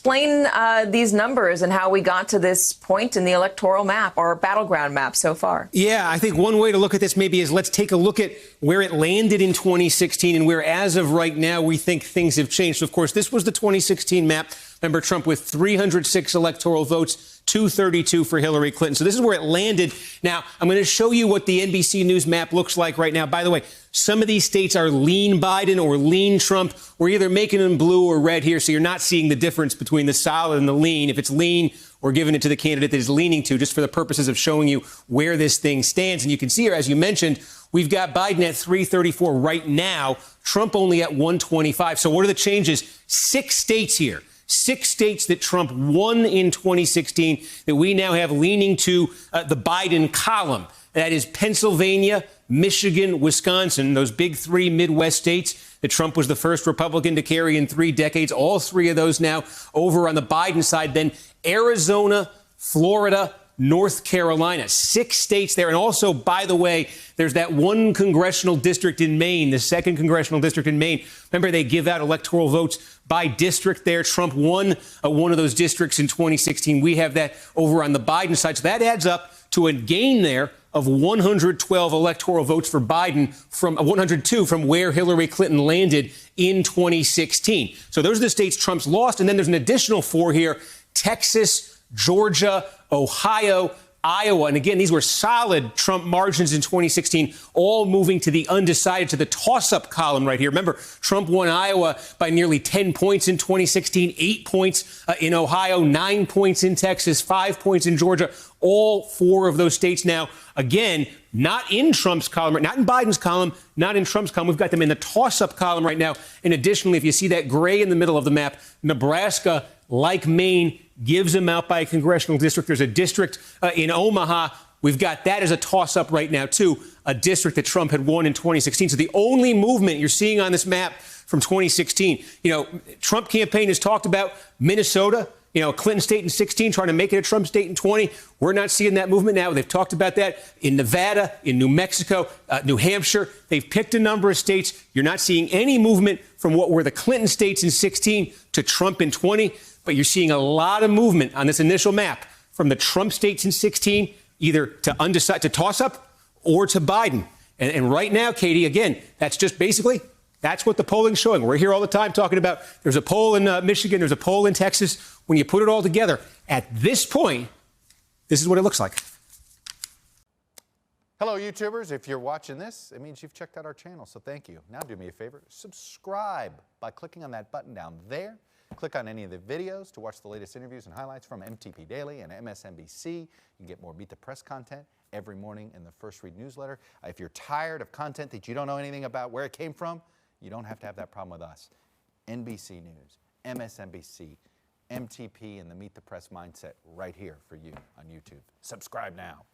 explain these numbers and how we got to this point in the electoral map or battleground map so far. Yeah, I think one way to look at this maybe is let's take a look at where it landed in 2016 and where, as of right now, we think things have changed. So, of course, this was the 2016 map. Remember, Trump with 306 electoral votes, 232 for Hillary Clinton. So this is where it landed. Now, I'm going to show you what the NBC News map looks like right now. By the way, some of these states are lean Biden or lean Trump. We're either making them blue or red here, so you're not seeing the difference between the solid and the lean. If it's lean, we're giving it to the candidate that is leaning to, just for the purposes of showing you where this thing stands. And you can see here, as you mentioned, we've got Biden at 334 right now, Trump only at 125. So what are the changes? 6 states here. 6 states that Trump won in 2016 that we now have leaning to the Biden column. That is Pennsylvania, Michigan, Wisconsin, those big 3 Midwest states that Trump was the first Republican to carry in 3 decades. All 3 of those now over on the Biden side. Then Arizona, Florida, North Carolina, 6 states there. And also, by the way, there's that 1 congressional district in Maine, the 2nd congressional district in Maine. Remember, they give out electoral votes by district there. Trump won one of those districts in 2016. We have that over on the Biden side. So that adds up to a gain there of 112 electoral votes for Biden from 102 from where Hillary Clinton landed in 2016. So those are the states Trump's lost. And then there's an additional 4 here: Texas, Georgia, Ohio, Iowa. And again, these were solid Trump margins in 2016, all moving to the undecided, to the toss-up column right here. Remember, Trump won Iowa by nearly 10 points in 2016, 8 points in Ohio, 9 points in Texas, 5 points in Georgia. All 4 of those states now, again, not in Trump's column, not in Biden's column, not in Trump's column. We've got them in the toss-up column right now. And additionally, if you see that gray in the middle of the map, Nebraska, like Maine, gives them out by a congressional district. There's a district in Omaha. We've got that as a toss-up right now, too, a district that Trump had won in 2016. So the only movement you're seeing on this map from 2016, Trump campaign has talked about Minnesota, Clinton state in 16, trying to make it a Trump state in 20. We're not seeing that movement now. They've talked about that in Nevada, in New Mexico, New Hampshire. They've picked a number of states. You're not seeing any movement from what were the Clinton states in 16 to Trump in 20. But you're seeing a lot of movement on this initial map from the Trump states in 16, either to undecided, to toss up, or to Biden. And right now, Katie, again, that's just basically, that's what the polling's showing. We're here all the time talking about there's a poll in Michigan, there's a poll in Texas. When you put it all together, at this point, this is what it looks like. Hello, YouTubers. If you're watching this, it means you've checked out our channel, so thank you. Now do me a favor, subscribe by clicking on that button down there. Click on any of the videos to watch the latest interviews and highlights from MTP Daily and MSNBC. You can get more Beat the Press content every morning in the First Read newsletter. If you're tired of content that you don't know anything about where it came from, you don't have to have that problem with us. NBC News, MSNBC, MTP, and the Meet the Press mindset right here for you on YouTube. Subscribe now.